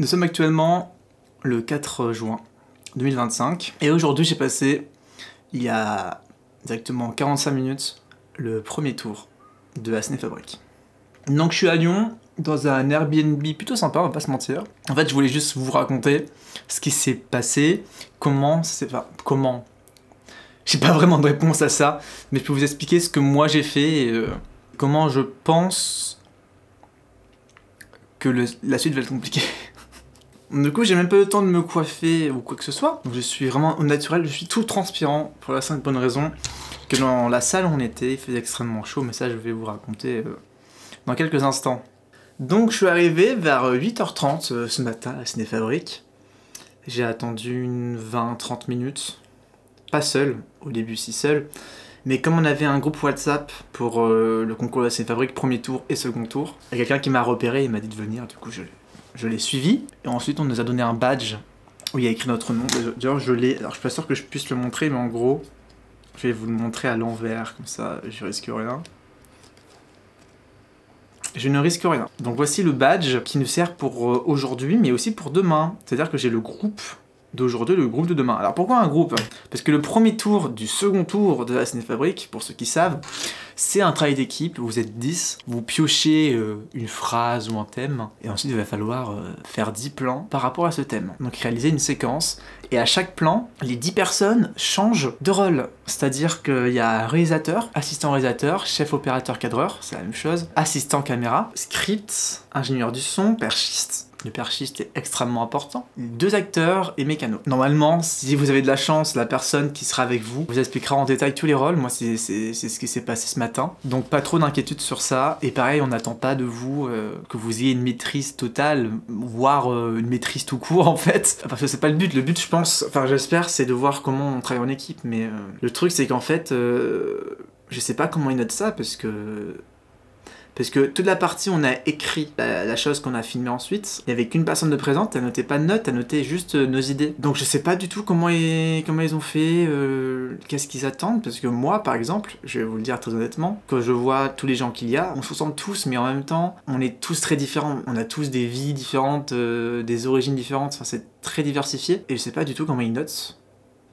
Nous sommes actuellement le 4 juin 2025 et aujourd'hui j'ai passé, il y a exactement 45 minutes, le premier tour de la Ciné-Fabrique. Donc je suis à Lyon, dans un Airbnb plutôt sympa, on va pas se mentir. En fait je voulais juste vous raconter ce qui s'est passé, comment c'est... Enfin, comment... J'ai pas vraiment de réponse à ça, mais je peux vous expliquer ce que moi j'ai fait et comment je pense que la suite va être compliquée. Du coup, j'ai même pas le temps de me coiffer ou quoi que ce soit. Donc je suis vraiment au naturel, je suis tout transpirant pour la simple bonne raison que dans la salle où on était, il faisait extrêmement chaud, mais ça je vais vous raconter dans quelques instants. Donc je suis arrivé vers 8h30 ce matin à la Ciné-Fabrique. J'ai attendu une 20-30 minutes. Pas seul, au début si seul, mais comme on avait un groupe WhatsApp pour le concours de la Ciné-Fabrique, premier tour et second tour, il y a quelqu'un qui m'a repéré et m'a dit de venir, du coup je l'ai suivi, et ensuite on nous a donné un badge où il y a écrit notre nom. D'ailleurs je l'ai, alors je suis pas sûr que je puisse le montrer, mais en gros, je vais vous le montrer à l'envers, comme ça je risque rien. Je ne risque rien. Donc voici le badge qui nous sert pour aujourd'hui, mais aussi pour demain. C'est-à-dire que j'ai le groupe d'aujourd'hui, le groupe de demain. Alors pourquoi un groupe? Parce que le premier tour du second tour de la Ciné-Fabrique, pour ceux qui savent, c'est un travail d'équipe, vous êtes 10, vous piochez une phrase ou un thème, et ensuite il va falloir faire 10 plans par rapport à ce thème. Donc réaliser une séquence, et à chaque plan, les 10 personnes changent de rôle. C'est-à-dire qu'il y a réalisateur, assistant réalisateur, chef opérateur cadreur, c'est la même chose, assistant caméra, script, ingénieur du son, perchiste. Le perchiste est extrêmement important. 2 acteurs et mécano. Normalement, si vous avez de la chance, la personne qui sera avec vous vous expliquera en détail tous les rôles. Moi, c'est ce qui s'est passé ce matin. Donc pas trop d'inquiétude sur ça. Et pareil, on n'attend pas de vous que vous ayez une maîtrise totale, voire une maîtrise tout court en fait. Parce que c'est pas le but. Le but, je pense, enfin j'espère, c'est de voir comment on travaille en équipe. Mais le truc, c'est qu'en fait, je sais pas comment ils notent ça parce que toute la partie où on a écrit la chose qu'on a filmée ensuite, il n'y avait qu'une personne de présente, elle notait pas de notes, elle notait juste nos idées. Donc je sais pas du tout comment ils ont fait, qu'est-ce qu'ils attendent, parce que moi par exemple, je vais vous le dire très honnêtement, quand je vois tous les gens qu'il y a, on se ressemble tous, mais en même temps, on est tous très différents, on a tous des vies différentes, des origines différentes, enfin c'est très diversifié, et je sais pas du tout comment ils notent.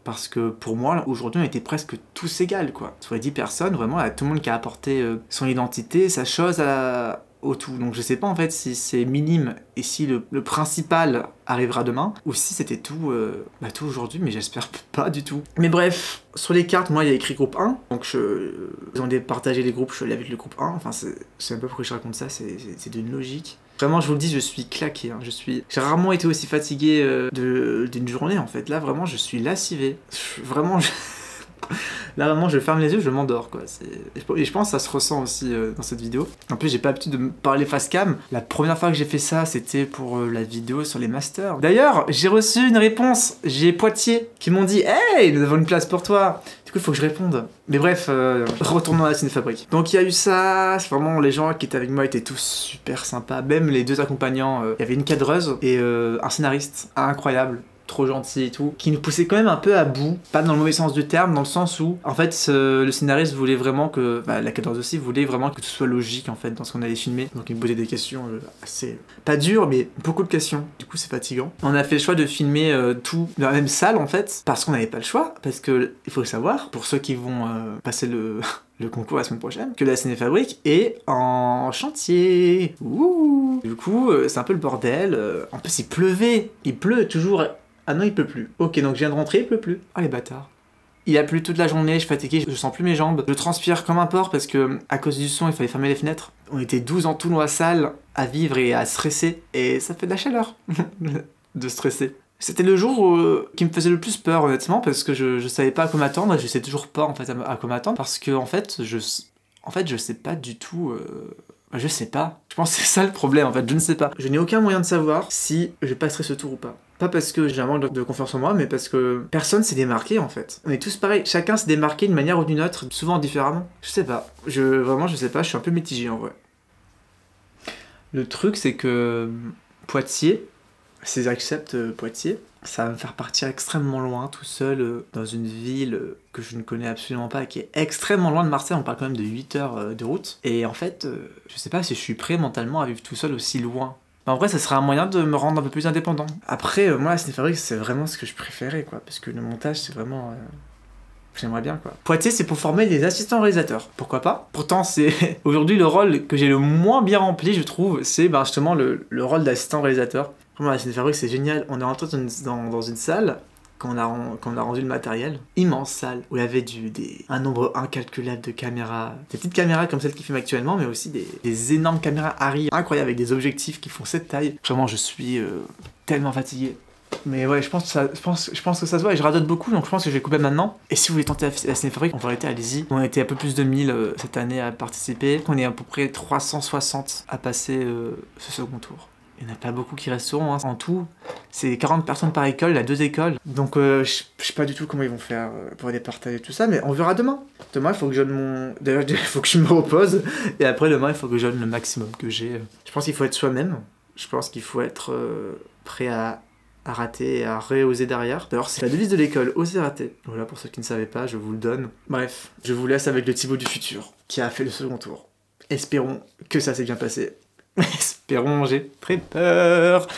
Parce que pour moi, aujourd'hui, on était presque tous égales, quoi. Sur les 10 personnes, vraiment, il y a tout le monde qui a apporté son identité, sa chose au tout. Donc je sais pas en fait si c'est minime et si le principal arrivera demain, ou si c'était tout, tout aujourd'hui, mais j'espère pas du tout. Mais bref, sur les cartes, moi, il y a écrit groupe 1, donc ils ont partagé les groupes, je suis allé avec le groupe 1, enfin, je sais même pas pourquoi je raconte ça, c'est d'une logique. Vraiment, je vous le dis, je suis claqué, hein. J'ai rarement été aussi fatigué d'une journée, en fait. Là, vraiment, je suis lassivé. Là, vraiment, je ferme les yeux, je m'endors, quoi. Et je pense que ça se ressent aussi dans cette vidéo. En plus, j'ai pas l'habitude de me parler face cam. La première fois que j'ai fait ça, c'était pour la vidéo sur les masters. D'ailleurs, j'ai reçu une réponse. J'ai Poitiers qui m'ont dit « Hey, nous avons une place pour toi !» Du coup, il faut que je réponde. Mais bref, retournons à la Ciné-Fabrique. Donc, il y a eu ça. Vraiment, les gens qui étaient avec moi étaient tous super sympas. Même les 2 accompagnants. Il y avait une cadreuse et un scénariste incroyable. Trop gentil et tout, qui nous poussait quand même un peu à bout, pas dans le mauvais sens du terme, dans le sens où, en fait, le scénariste voulait vraiment que, la cadence aussi voulait vraiment que tout soit logique, en fait, dans ce qu'on allait filmer, donc il me posait des questions assez, pas dures, mais beaucoup de questions, du coup c'est fatigant. On a fait le choix de filmer tout dans la même salle, en fait, parce qu'on n'avait pas le choix, parce que, il faut le savoir, pour ceux qui vont passer le concours la semaine prochaine, que la Ciné-Fabrique est en chantier. Ouh. Du coup, c'est un peu le bordel, en plus il pleuvait, il pleut toujours. Ah non, il pleut plus. Ok, donc je viens de rentrer, il pleut plus. Ah les bâtards. Il a plu toute la journée, je suis fatigué, je sens plus mes jambes. Je transpire comme un porc parce que, à cause du son, il fallait fermer les fenêtres. On était 12 en tout dans la salle, à vivre et à stresser. Et ça fait de la chaleur, de stresser. C'était le jour qui me faisait le plus peur, honnêtement, parce que je savais pas à quoi m'attendre, et je sais toujours pas, en fait, à quoi m'attendre, parce que, en fait, je sais pas du tout... Je sais pas. Je pense que c'est ça le problème, en fait, je ne sais pas. Je n'ai aucun moyen de savoir si je passerai ce tour ou pas. Pas parce que j'ai un manque de confiance en moi, mais parce que personne s'est démarqué, en fait. On est tous pareils, chacun s'est démarqué d'une manière ou d'une autre, souvent différemment. Je sais pas. Vraiment, je sais pas, je suis un peu mitigé, en vrai. Le truc, c'est que Poitiers, s'ils acceptent Poitiers, ça va me faire partir extrêmement loin, tout seul, dans une ville que je ne connais absolument pas, qui est extrêmement loin de Marseille, on parle quand même de 8 heures de route. Et en fait, je sais pas si je suis prêt mentalement à vivre tout seul aussi loin En vrai, ça serait un moyen de me rendre un peu plus indépendant. Après, moi, la cinéfabrique, c'est vraiment ce que je préférais, quoi. Parce que le montage, c'est vraiment... J'aimerais bien, quoi. Poitiers, c'est pour former des assistants réalisateurs. Pourquoi pas? Pourtant, c'est... Aujourd'hui, le rôle que j'ai le moins bien rempli, je trouve, c'est justement le rôle d'assistant réalisateur. Vraiment, la cinéfabrique, c'est génial. On est rentré dans une salle... Quand on a rendu le matériel, immense salle, où il y avait un nombre incalculable de caméras, des petites caméras comme celles qui filment actuellement, mais aussi des énormes caméras Arri incroyables avec des objectifs qui font cette taille. Vraiment, je suis tellement fatigué. Mais ouais, je pense que ça se voit et je radote beaucoup, donc je pense que je vais couper maintenant. Et si vous voulez tenter la cinéfabrique, en vérité, allez-y. On a été un peu plus de 1000 cette année à participer. On est à peu près 360 à passer ce second tour. Il n'y en a pas beaucoup qui resteront, hein. En tout, c'est 40 personnes par école, il y a 2 écoles. Donc je sais pas du tout comment ils vont faire pour les partager tout ça, mais on verra demain. Demain, il faut que je donne mon... D'ailleurs, il faut que je me repose. Et après, demain, il faut que je donne le maximum que j'ai. Je pense qu'il faut être soi-même. Je pense qu'il faut être prêt à rater et à réoser derrière. D'ailleurs, c'est la devise de l'école, oser rater. Voilà, pour ceux qui ne savaient pas, je vous le donne. Bref, je vous laisse avec le Thibaut du futur, qui a fait le second tour. Espérons que ça s'est bien passé. Espérons, j'ai très peur.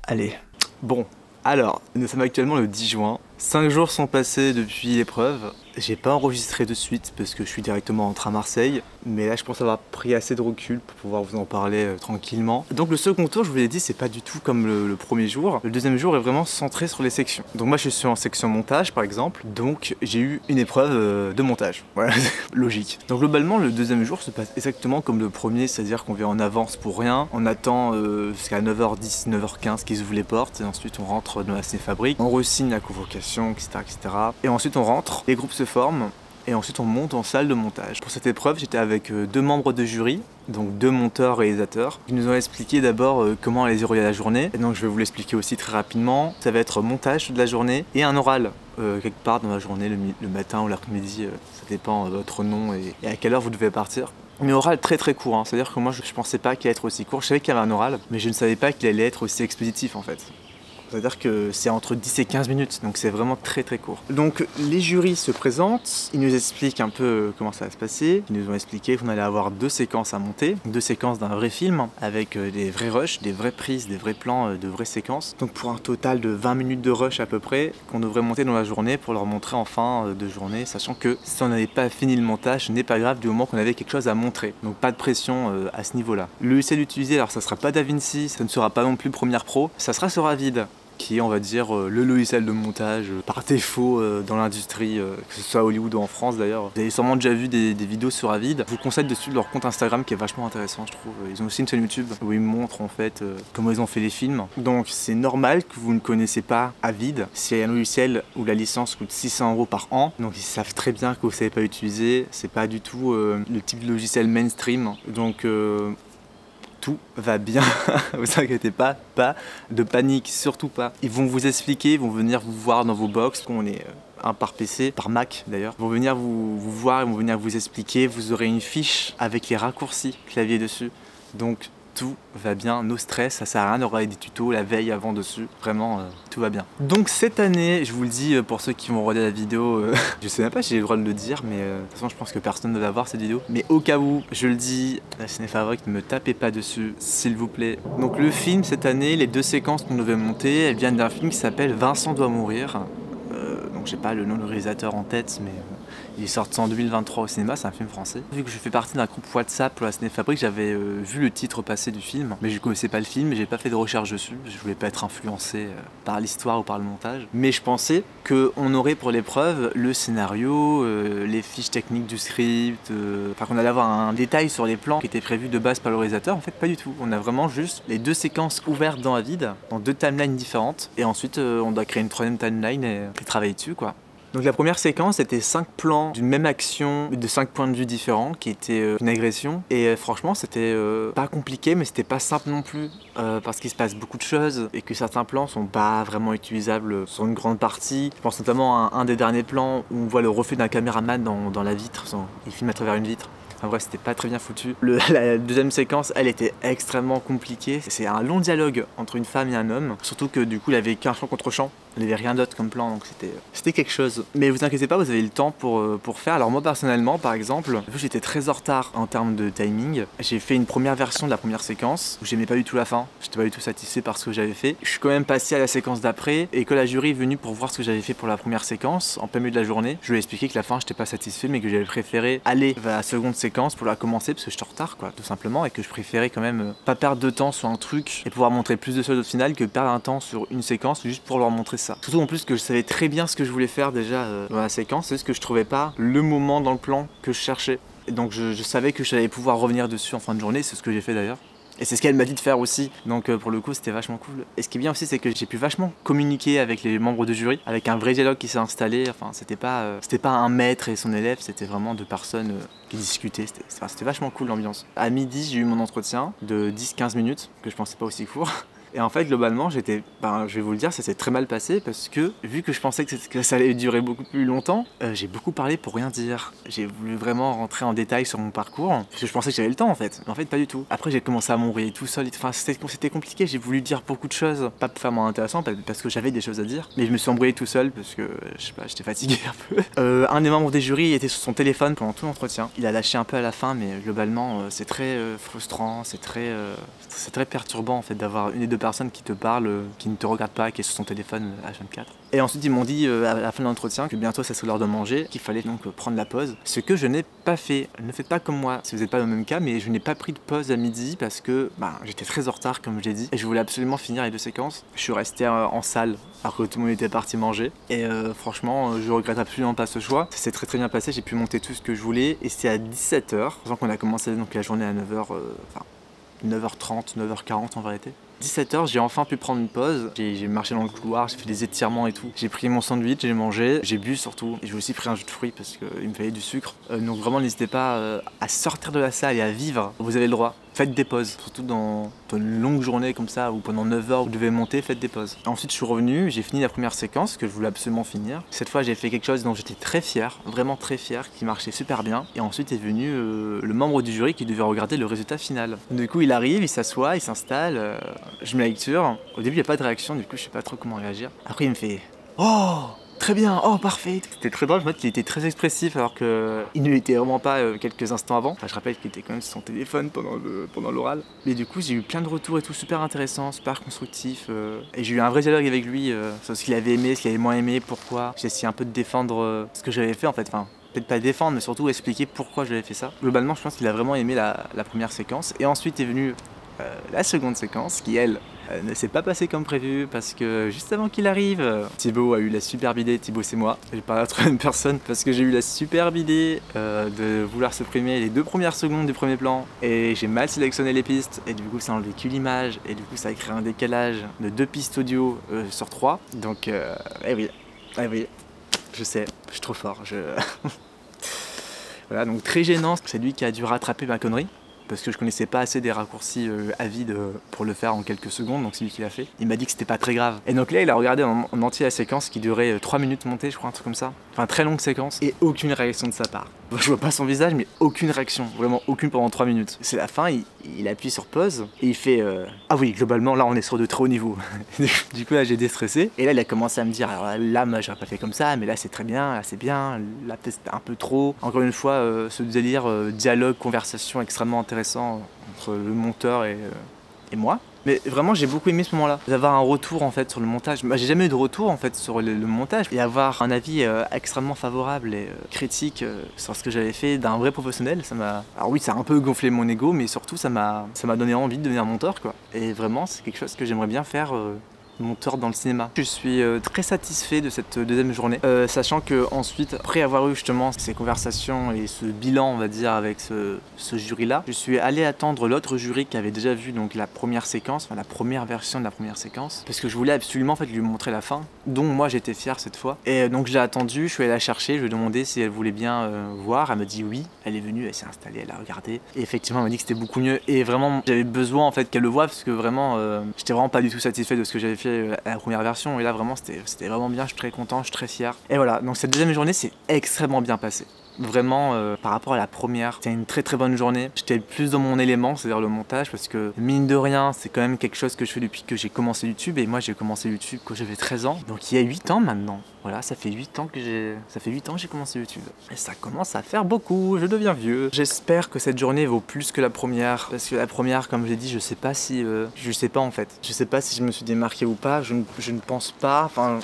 Allez. Bon, alors, nous sommes actuellement le 10 juin. 5 jours sont passés depuis l'épreuve. J'ai pas enregistré de suite parce que je suis directement rentré à Marseille. Mais là, je pense avoir pris assez de recul pour pouvoir vous en parler tranquillement. Donc le second tour, je vous l'ai dit, c'est pas du tout comme le premier jour. Le deuxième jour est vraiment centré sur les sections. Donc moi, je suis en section montage, par exemple. Donc j'ai eu une épreuve de montage. Voilà, logique. Donc globalement, le deuxième jour se passe exactement comme le premier, c'est-à-dire qu'on vient en avance pour rien. On attend jusqu'à 9h10, 9h15 qu'ils ouvrent les portes. Et ensuite, on rentre dans la cinéfabrique. On re-signe la convocation, etc., etc. Et ensuite, on rentre. Les groupes se forment. Et ensuite on monte en salle de montage. Pour cette épreuve, j'étais avec 2 membres de jury, donc 2 monteurs réalisateurs, qui nous ont expliqué d'abord comment allait se dérouler la journée. Et donc je vais vous l'expliquer aussi très rapidement. Ça va être montage de la journée et un oral quelque part dans la journée, le matin ou l'après-midi, ça dépend de votre nom et à quelle heure vous devez partir. Mais oral très très court, hein. C'est-à-dire que moi je pensais pas qu'il allait être aussi court. Je savais qu'il y avait un oral, mais je ne savais pas qu'il allait être aussi expéditif en fait. C'est-à-dire que c'est entre 10 et 15 minutes, donc c'est vraiment très très court. Donc les jurys se présentent, ils nous expliquent un peu comment ça va se passer. Ils nous ont expliqué qu'on allait avoir 2 séquences à monter, 2 séquences d'un vrai film, avec des vrais rushs, des vraies prises, des vrais plans, de vraies séquences. Donc pour un total de 20 minutes de rush à peu près, qu'on devrait monter dans la journée pour leur montrer en fin de journée, sachant que si on n'avait pas fini le montage, ce n'est pas grave du moment qu'on avait quelque chose à montrer. Donc pas de pression à ce niveau-là. Le logiciel utilisé, alors ça sera pas DaVinci, ça ne sera pas non plus Premiere Pro, ça sera sur Avid, qui est, on va dire, le logiciel de montage par défaut dans l'industrie, que ce soit à Hollywood ou en France d'ailleurs. Vous avez sûrement déjà vu des vidéos sur Avid. Je vous conseille de suivre leur compte Instagram qui est vachement intéressant, je trouve. Ils ont aussi une chaîne YouTube où ils montrent en fait comment ils ont fait les films. Donc c'est normal que vous ne connaissez pas Avid. C'est un logiciel où la licence coûte 600 € par an. Donc ils savent très bien que vous ne savez pas utiliser. C'est pas du tout le type de logiciel mainstream. Donc tout va bien, vous inquiétez pas de panique, surtout pas. Ils vont vous expliquer, ils vont venir vous voir dans vos box, on est un par PC, par Mac d'ailleurs. Ils vont venir vous voir, ils vont venir vous expliquer, vous aurez une fiche avec les raccourcis clavier dessus. Donc tout va bien, no stress, ça sert à rien d'avoir des tutos la veille avant dessus, vraiment tout va bien. Donc cette année, je vous le dis pour ceux qui vont regarder la vidéo, je sais même pas si j'ai le droit de le dire, mais de toute façon je pense que personne ne va voir cette vidéo. Mais au cas où, je le dis, la cinéfabrique, ne me tapez pas dessus, s'il vous plaît. Donc le film cette année, les 2 séquences qu'on devait monter, elles viennent d'un film qui s'appelle Vincent doit mourir. Donc j'ai pas le nom du réalisateur en tête, mais il est sorti en 2023 au cinéma, c'est un film français. Vu que je fais partie d'un groupe WhatsApp pour la cinéfabrique, j'avais vu le titre passer du film, mais je connaissais pas le film et j'ai pas fait de recherche dessus. Je voulais pas être influencé par l'histoire ou par le montage. Mais je pensais qu'on aurait pour l'épreuve le scénario, les fiches techniques du script, enfin qu'on allait avoir un détail sur les plans qui étaient prévus de base par le réalisateur. En fait, pas du tout. On a vraiment juste les 2 séquences ouvertes dans Avid, dans 2 timelines différentes, et ensuite on doit créer une 3e timeline et travailler dessus, quoi. Donc la première séquence était 5 plans d'une même action de 5 points de vue différents qui étaient une agression et franchement c'était pas compliqué mais c'était pas simple non plus parce qu'il se passe beaucoup de choses et que certains plans sont pas vraiment utilisables sur une grande partie. Je pense notamment à un des derniers plans où on voit le reflet d'un caméraman dans la vitre, il filme à travers une vitre. Enfin bref, c'était pas très bien foutu. La deuxième séquence, elle était extrêmement compliquée. C'est un long dialogue entre une femme et un homme. Surtout que du coup, il avait qu'un chant contre chant. Il n'y avait rien d'autre comme plan, donc c'était quelque chose. Mais vous inquiétez pas, vous avez le temps pour faire. Alors moi personnellement, par exemple, vu que j'étais très en retard en termes de timing, j'ai fait une première version de la première séquence où j'aimais pas du tout la fin. J'étais pas du tout satisfait par ce que j'avais fait. Je suis quand même passé à la séquence d'après et que la jury est venue pour voir ce que j'avais fait pour la première séquence en plein milieu de la journée. Je lui ai expliqué que la fin, j'étais pas satisfait, mais que j'avais préféré aller vers la seconde séquence pour la commencer parce que j'étais en retard, quoi, tout simplement, et que je préférais quand même pas perdre de temps sur un truc et pouvoir montrer plus de choses au final que perdre un temps sur une séquence juste pour leur montrer ça. Surtout en plus que je savais très bien ce que je voulais faire déjà dans la séquence, c'est ce que je trouvais pas le moment dans le plan que je cherchais. Et donc je savais que j'allais pouvoir revenir dessus en fin de journée, c'est ce que j'ai fait d'ailleurs. Et c'est ce qu'elle m'a dit de faire aussi, donc pour le coup c'était vachement cool. Et ce qui est bien aussi c'est que j'ai pu vachement communiquer avec les membres du jury, avec un vrai dialogue qui s'est installé. Enfin c'était pas un maître et son élève, c'était vraiment deux personnes qui discutaient, c'était vachement cool l'ambiance. À midi j'ai eu mon entretien de 10-15 minutes, que je pensais pas aussi court. Et en fait, globalement, je vais vous le dire, ça s'est très mal passé parce que, vu que je pensais que ça allait durer beaucoup plus longtemps, j'ai beaucoup parlé pour rien dire. J'ai voulu vraiment rentrer en détail sur mon parcours, parce que je pensais que j'avais le temps en fait. Mais en fait, pas du tout. Après, j'ai commencé à m'embrouiller tout seul. Enfin, c'était compliqué, j'ai voulu dire beaucoup de choses. Pas pour faire moins intéressant, parce que j'avais des choses à dire. Mais je me suis embrouillé tout seul parce que, je sais pas, j'étais fatigué un peu. Un des membres des jurys était sur son téléphone pendant tout l'entretien. Il a lâché un peu à la fin, mais globalement, c'est très frustrant, c'est très perturbant en fait d'avoir une des deux personne qui te parle, qui ne te regarde pas, qui est sur son téléphone H24. Et ensuite ils m'ont dit à la fin de l'entretien que bientôt ça serait l'heure de manger, qu'il fallait donc prendre la pause. Ce que je n'ai pas fait. Ne faites pas comme moi si vous n'êtes pas dans le même cas, mais je n'ai pas pris de pause à midi parce que j'étais très en retard comme je l'ai dit et je voulais absolument finir les deux séquences. Je suis resté en salle alors que tout le monde était parti manger et franchement je regrette absolument pas ce choix. Ça s'est très bien passé, j'ai pu monter tout ce que je voulais et c'est à 17h, sachant qu'on a commencé donc la journée à 9h, 9h30, 9h40 en vérité. 17h, j'ai enfin pu prendre une pause. J'ai marché dans le couloir, j'ai fait des étirements et tout. J'ai pris mon sandwich, j'ai mangé, j'ai bu surtout. Et j'ai aussi pris un jus de fruits parce qu'il me fallait du sucre. Donc vraiment, n'hésitez pas à sortir de la salle et à vivre. Vous avez le droit. Faites des pauses. Surtout dans une longue journée comme ça, où pendant 9 heures vous devez monter, faites des pauses. Ensuite, je suis revenu, j'ai fini la première séquence que je voulais absolument finir. Cette fois, j'ai fait quelque chose dont j'étais très fier, vraiment très fier, qui marchait super bien. Et ensuite est venu le membre du jury qui devait regarder le résultat final. Du coup, il arrive, il s'assoit, il s'installe. Je mets la lecture. Au début, il n'y a pas de réaction, du coup, je sais pas trop comment réagir. Après, il me fait « Oh !» Très bien, oh parfait. C'était très drôle, je vois qu'il était très expressif alors qu'il ne l'était vraiment pas quelques instants avant. Enfin, je rappelle qu'il était quand même sur son téléphone pendant l'oral. Mais du coup, j'ai eu plein de retours et tout super intéressants, super constructifs. Et j'ai eu un vrai dialogue avec lui sur ce qu'il avait aimé, ce qu'il avait moins aimé, pourquoi. J'ai essayé un peu de défendre ce que j'avais fait en fait. Enfin, peut-être pas défendre, mais surtout expliquer pourquoi j'avais fait ça. Globalement, je pense qu'il a vraiment aimé la première séquence. Et ensuite est venue la seconde séquence qui, elle, ne s'est pas passée comme prévu parce que juste avant qu'il arrive, Thibaut a eu la superbe idée, Thibaut c'est moi, j'ai parlé à la troisième personne parce que j'ai eu la superbe idée de vouloir supprimer les 2 premières secondes du premier plan et j'ai mal sélectionné les pistes et du coup ça a enlevé qu'une image et du coup ça a créé un décalage de 2 pistes audio sur 3. Donc oui, je sais, je suis trop fort. Voilà, donc très gênant, c'est lui qui a dû rattraper ma connerie. Parce que je connaissais pas assez des raccourcis à vide pour le faire en quelques secondes, donc c'est lui qui l'a fait. Il m'a dit que c'était pas très grave. Et donc là, il a regardé en entier la séquence qui durait 3 minutes montée, je crois, un truc comme ça. Enfin, très longue séquence, et aucune réaction de sa part. Je vois pas son visage, mais aucune réaction, vraiment aucune pendant 3 minutes. C'est la fin, il appuie sur pause, et il fait Ah oui, globalement, là, on est sur de très haut niveau. Du coup, là, j'ai déstressé, et là, il a commencé à me dire Alors là, moi, j'aurais pas fait comme ça, mais là, c'est très bien, là, c'est bien, là, peut-être c'était un peu trop. Encore une fois, ce délire, dialogue, conversation extrêmement intéressant entre le monteur et moi. Mais vraiment j'ai beaucoup aimé ce moment-là, d'avoir un retour en fait sur le montage. J'ai jamais eu de retour en fait sur le montage et avoir un avis extrêmement favorable et critique sur ce que j'avais fait d'un vrai professionnel, ça m'a... Alors oui, ça a un peu gonflé mon ego, mais surtout ça m'a donné envie de devenir monteur quoi. Et vraiment c'est quelque chose que j'aimerais bien faire monteur dans le cinéma. Je suis très satisfait de cette deuxième journée, sachant que ensuite, après avoir eu justement ces conversations et ce bilan, on va dire, avec ce jury-là, je suis allé attendre l'autre jury qui avait déjà vu donc la première séquence, enfin la première version de la première séquence, parce que je voulais absolument en fait lui montrer la fin, dont moi j'étais fier cette fois. Et donc je l'ai attendue, je suis allé la chercher, je lui ai demandé si elle voulait bien voir, elle m'a dit oui, elle est venue, elle s'est installée, elle a regardé, et effectivement elle m'a dit que c'était beaucoup mieux, et vraiment j'avais besoin en fait qu'elle le voie, parce que vraiment j'étais vraiment pas du tout satisfait de ce que j'avais fait à la première version et là vraiment c'était vraiment bien, je suis très content, je suis très fier. Et voilà, donc cette deuxième journée s'est extrêmement bien passée. Vraiment, par rapport à la première, c'était une très bonne journée. J'étais plus dans mon élément, c'est-à-dire le montage, parce que mine de rien, c'est quand même quelque chose que je fais depuis que j'ai commencé YouTube. Et moi, j'ai commencé YouTube quand j'avais 13 ans. Donc il y a 8 ans maintenant. Voilà, ça fait 8 ans que j'ai commencé YouTube. Et ça commence à faire beaucoup, je deviens vieux. J'espère que cette journée vaut plus que la première. Parce que la première, comme j'ai dit, je sais pas si... je sais pas en fait. Je sais pas si je me suis démarqué ou pas. Je ne pense pas. Enfin,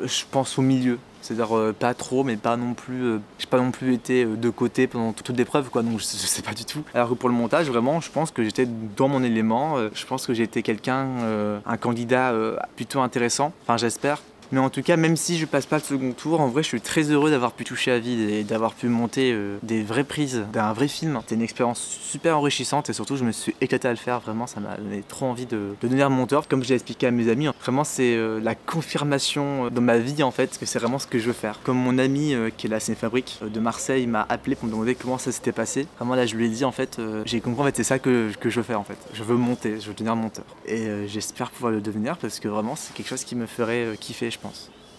je pense au milieu. C'est-à-dire pas trop, mais pas non plus. J'ai pas non plus été de côté pendant toute l'épreuve, quoi. Donc je sais pas du tout. Alors que pour le montage, vraiment, je pense que j'étais dans mon élément. Je pense que j'ai été quelqu'un, un candidat plutôt intéressant. Enfin, j'espère. Mais en tout cas, même si je passe pas le second tour, en vrai, je suis très heureux d'avoir pu toucher à vide et d'avoir pu monter des vraies prises d'un vrai film. C'était une expérience super enrichissante et surtout, je me suis éclaté à le faire. Vraiment, ça m'a donné trop envie de devenir monteur. Comme j'ai expliqué à mes amis, vraiment, c'est la confirmation dans ma vie, en fait, que c'est vraiment ce que je veux faire. Comme mon ami qui est la Cinéfabrique de Marseille m'a appelé pour me demander comment ça s'était passé. Vraiment, là, je lui ai dit, en fait, j'ai compris, en fait, c'est ça que je veux faire, en fait. Je veux monter, je veux devenir monteur. Et j'espère pouvoir le devenir parce que vraiment, c'est quelque chose qui me ferait kiffer, je pense.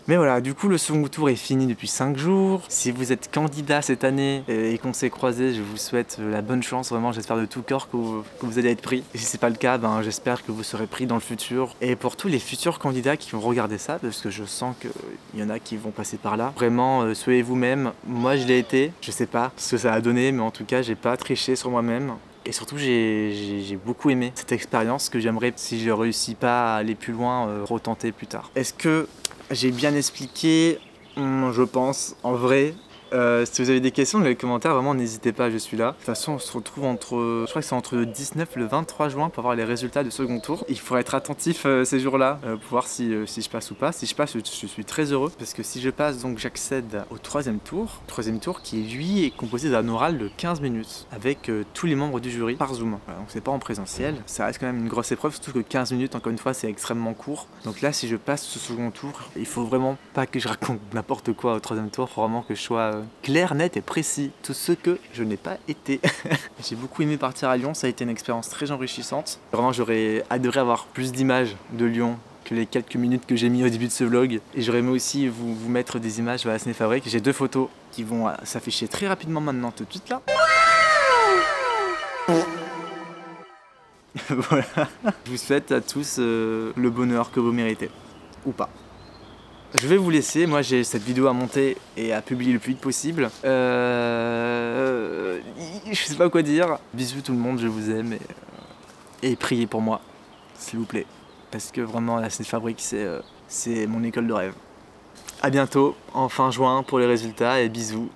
Mais voilà, du coup le second tour est fini depuis 5 jours. Si vous êtes candidat cette année et qu'on s'est croisé, je vous souhaite la bonne chance. Vraiment, j'espère de tout cœur que vous allez être pris. Et si c'est pas le cas, ben, j'espère que vous serez pris dans le futur. Et pour tous les futurs candidats qui vont regarder ça, parce que je sens qu'il y en a qui vont passer par là, vraiment, soyez vous-même. Moi, je l'ai été. Je sais pas ce que ça a donné, mais en tout cas, j'ai pas triché sur moi-même. Et surtout, j'ai beaucoup aimé cette expérience que j'aimerais, si je réussis pas à aller plus loin, retenter plus tard. Est-ce que j'ai bien expliqué? Je pense, en vrai. Si vous avez des questions dans les commentaires, vraiment n'hésitez pas, je suis là. De toute façon, on se retrouve je crois que c'est entre le 19 et le 23 juin pour avoir les résultats du second tour. Il faudra être attentif ces jours-là pour voir si je passe ou pas. Si je passe, je suis très heureux parce que si je passe, donc j'accède au troisième tour. Troisième tour qui, lui, est composé d'un oral de 15 minutes avec tous les membres du jury par Zoom. Voilà, donc c'est pas en présentiel. Ça reste quand même une grosse épreuve, surtout que 15 minutes, encore une fois, c'est extrêmement court. Donc là, si je passe ce second tour, il faut vraiment pas que je raconte n'importe quoi au troisième tour. Il faut vraiment que je sois clair, net et précis, tout ce que je n'ai pas été. J'ai beaucoup aimé partir à Lyon, ça a été une expérience très enrichissante. Vraiment, j'aurais adoré avoir plus d'images de Lyon que les quelques minutes que j'ai mis au début de ce vlog. Et j'aurais aimé aussi vous mettre des images à la Cinéfabrique. J'ai 2 photos qui vont s'afficher très rapidement maintenant, tout de suite là. Voilà. Je vous souhaite à tous le bonheur que vous méritez. Ou pas. Je vais vous laisser, moi j'ai cette vidéo à monter et à publier le plus vite possible. Je sais pas quoi dire. Bisous tout le monde, je vous aime et priez pour moi, s'il vous plaît. Parce que vraiment la Cinéfabrique c'est mon école de rêve. A bientôt, en fin juin pour les résultats et bisous.